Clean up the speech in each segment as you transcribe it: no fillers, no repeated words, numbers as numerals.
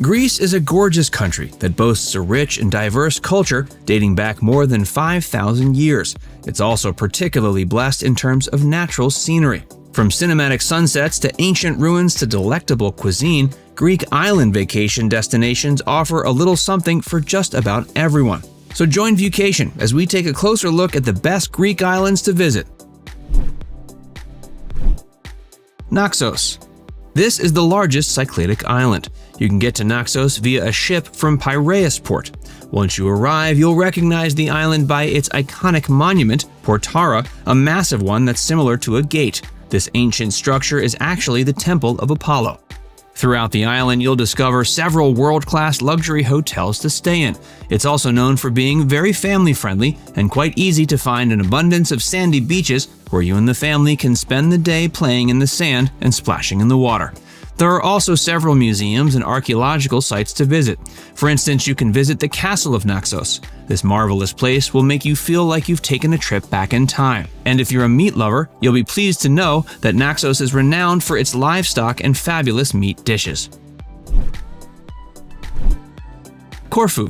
Greece is a gorgeous country that boasts a rich and diverse culture dating back more than 5,000 years. It's also particularly blessed in terms of natural scenery. From cinematic sunsets to ancient ruins to delectable cuisine, Greek island vacation destinations offer a little something for just about everyone. So join Viewcation as we take a closer look at the best Greek islands to visit. Naxos. This is the largest Cycladic island. You can get to Naxos via a ship from Piraeus port. Once you arrive, you'll recognize the island by its iconic monument, Portara, a massive one that's similar to a gate. This ancient structure is actually the Temple of Apollo. Throughout the island, you'll discover several world-class luxury hotels to stay in. It's also known for being very family-friendly and quite easy to find an abundance of sandy beaches where you and the family can spend the day playing in the sand and splashing in the water. There are also several museums and archaeological sites to visit. For instance, you can visit the Castle of Naxos. This marvelous place will make you feel like you've taken a trip back in time. And if you're a meat lover, you'll be pleased to know that Naxos is renowned for its livestock and fabulous meat dishes. Corfu.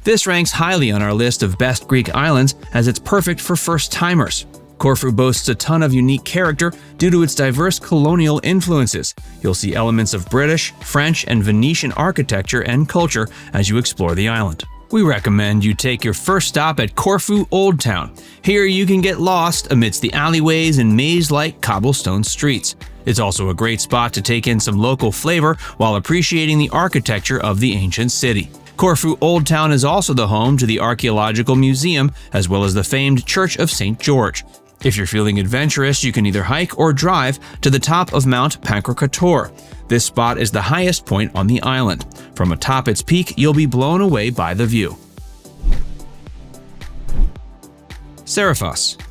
This ranks highly on our list of best Greek islands as it's perfect for first-timers. Corfu boasts a ton of unique character due to its diverse colonial influences. You'll see elements of British, French, and Venetian architecture and culture as you explore the island. We recommend you take your first stop at Corfu Old Town. Here you can get lost amidst the alleyways and maze-like cobblestone streets. It's also a great spot to take in some local flavor while appreciating the architecture of the ancient city. Corfu Old Town is also the home to the Archaeological Museum as well as the famed Church of St. George. If you're feeling adventurous, you can either hike or drive to the top of Mount Pankrakatoor. This spot is the highest point on the island. From atop its peak, you'll be blown away by the view. Serifos.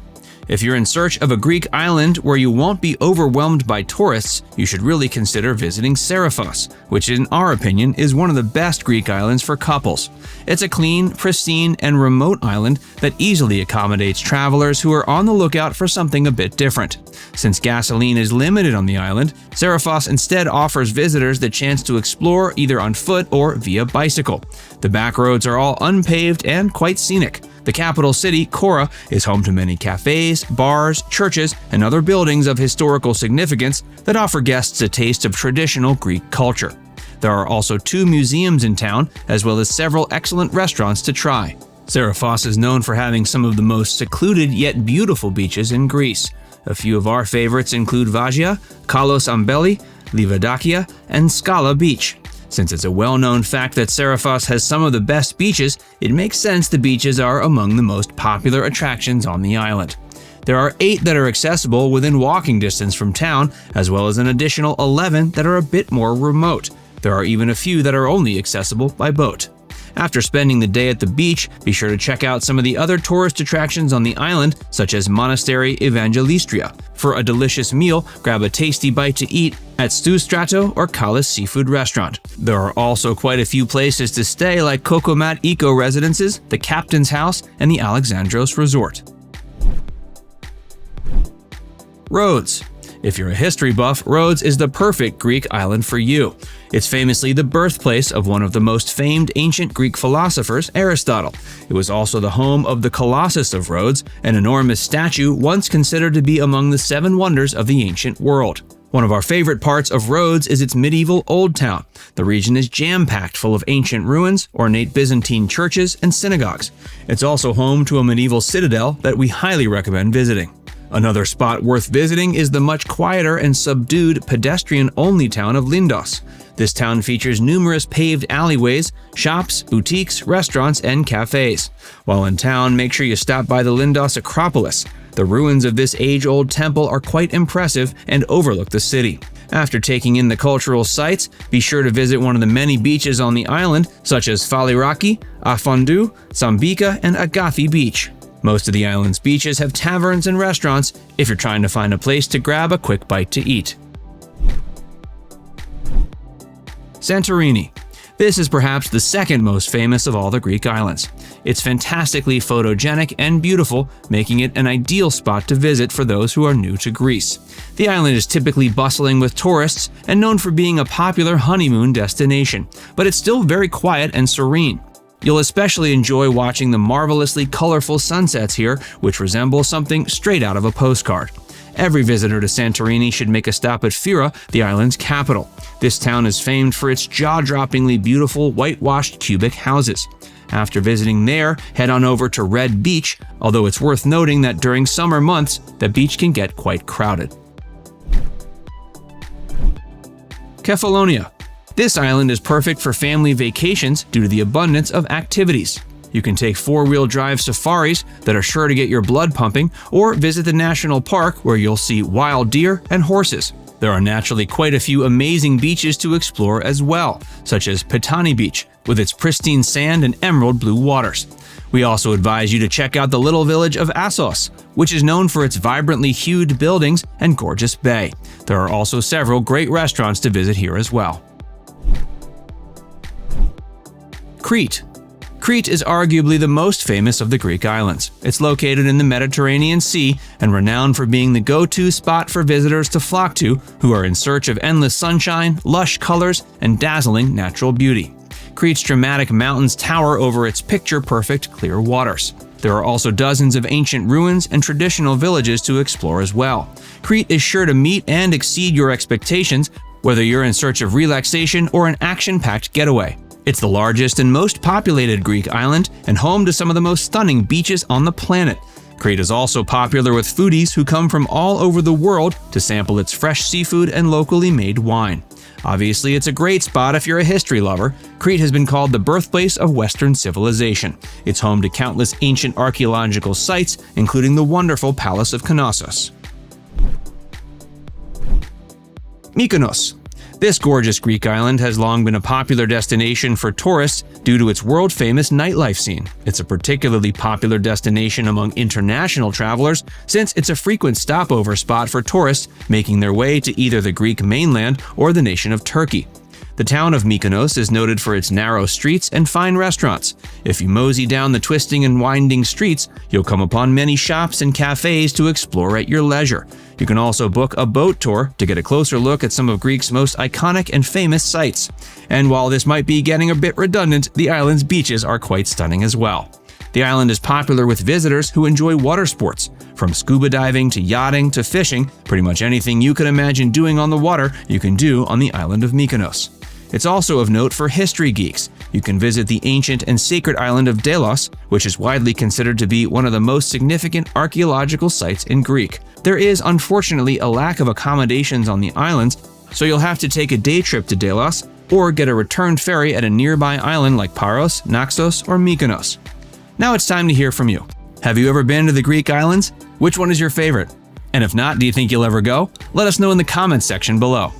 If you're in search of a Greek island where you won't be overwhelmed by tourists, you should really consider visiting Serifos, which in our opinion is one of the best Greek islands for couples. It's a clean, pristine, and remote island that easily accommodates travelers who are on the lookout for something a bit different. Since gasoline is limited on the island, Serifos instead offers visitors the chance to explore either on foot or via bicycle. The back roads are all unpaved and quite scenic. The capital city, Kora, is home to many cafes, bars, churches, and other buildings of historical significance that offer guests a taste of traditional Greek culture. There are also 2 museums in town, as well as several excellent restaurants to try. Serifos is known for having some of the most secluded yet beautiful beaches in Greece. A few of our favorites include Vagia, Kalos Ambeli, Livadakia, and Skala Beach. Since it's a well-known fact that Serifos has some of the best beaches, it makes sense the beaches are among the most popular attractions on the island. There are 8 that are accessible within walking distance from town, as well as an additional 11 that are a bit more remote. There are even a few that are only accessible by boat. After spending the day at the beach, be sure to check out some of the other tourist attractions on the island, such as Monastery Evangelistria. For a delicious meal, grab a tasty bite to eat at Stu Strato or Kalis Seafood Restaurant. There are also quite a few places to stay like Kokomat Eco Residences, the Captain's House, and the Alexandros Resort. Rhodes. If you're a history buff, Rhodes is the perfect Greek island for you. It's famously the birthplace of one of the most famed ancient Greek philosophers, Aristotle. It was also the home of the Colossus of Rhodes, an enormous statue once considered to be among the 7 wonders of the ancient world. One of our favorite parts of Rhodes is its medieval Old Town. The region is jam-packed full of ancient ruins, ornate Byzantine churches, and synagogues. It's also home to a medieval citadel that we highly recommend visiting. Another spot worth visiting is the much quieter and subdued pedestrian-only town of Lindos. This town features numerous paved alleyways, shops, boutiques, restaurants, and cafes. While in town, make sure you stop by the Lindos Acropolis. The ruins of this age-old temple are quite impressive and overlook the city. After taking in the cultural sites, be sure to visit one of the many beaches on the island, such as Faliraki, Afondu, Sambika, and Agathi Beach. Most of the island's beaches have taverns and restaurants if you're trying to find a place to grab a quick bite to eat. Santorini. This is perhaps the second most famous of all the Greek islands. It's fantastically photogenic and beautiful, making it an ideal spot to visit for those who are new to Greece. The island is typically bustling with tourists and known for being a popular honeymoon destination, but it's still very quiet and serene. You'll especially enjoy watching the marvelously colorful sunsets here, which resemble something straight out of a postcard. Every visitor to Santorini should make a stop at Fira, the island's capital. This town is famed for its jaw-droppingly beautiful whitewashed cubic houses. After visiting there, head on over to Red Beach, although it's worth noting that during summer months, the beach can get quite crowded. Kefalonia. This island is perfect for family vacations due to the abundance of activities. You can take four-wheel drive safaris that are sure to get your blood pumping, or visit the national park where you'll see wild deer and horses. There are naturally quite a few amazing beaches to explore as well, such as Pitani Beach, with its pristine sand and emerald blue waters. We also advise you to check out the little village of Naxos, which is known for its vibrantly hued buildings and gorgeous bay. There are also several great restaurants to visit here as well. Crete. Crete is arguably the most famous of the Greek islands. It's located in the Mediterranean Sea and renowned for being the go-to spot for visitors to flock to who are in search of endless sunshine, lush colors, and dazzling natural beauty. Crete's dramatic mountains tower over its picture-perfect clear waters. There are also dozens of ancient ruins and traditional villages to explore as well. Crete is sure to meet and exceed your expectations, whether you're in search of relaxation or an action-packed getaway. It's the largest and most populated Greek island and home to some of the most stunning beaches on the planet. Crete is also popular with foodies who come from all over the world to sample its fresh seafood and locally made wine. Obviously, it's a great spot if you're a history lover. Crete has been called the birthplace of Western civilization. It's home to countless ancient archaeological sites, including the wonderful Palace of Knossos. Mykonos. This gorgeous Greek island has long been a popular destination for tourists due to its world-famous nightlife scene. It's a particularly popular destination among international travelers since it's a frequent stopover spot for tourists making their way to either the Greek mainland or the nation of Turkey. The town of Mykonos is noted for its narrow streets and fine restaurants. If you mosey down the twisting and winding streets, you'll come upon many shops and cafes to explore at your leisure. You can also book a boat tour to get a closer look at some of Greece's most iconic and famous sites. And while this might be getting a bit redundant, the island's beaches are quite stunning as well. The island is popular with visitors who enjoy water sports. From scuba diving to yachting to fishing, pretty much anything you can imagine doing on the water, you can do on the island of Mykonos. It's also of note for history geeks. You can visit the ancient and sacred island of Delos, which is widely considered to be one of the most significant archaeological sites in Greece. There is unfortunately a lack of accommodations on the islands, so you'll have to take a day trip to Delos or get a return ferry at a nearby island like Paros, Naxos, or Mykonos. Now it's time to hear from you. Have you ever been to the Greek islands? Which one is your favorite? And if not, do you think you'll ever go? Let us know in the comments section below.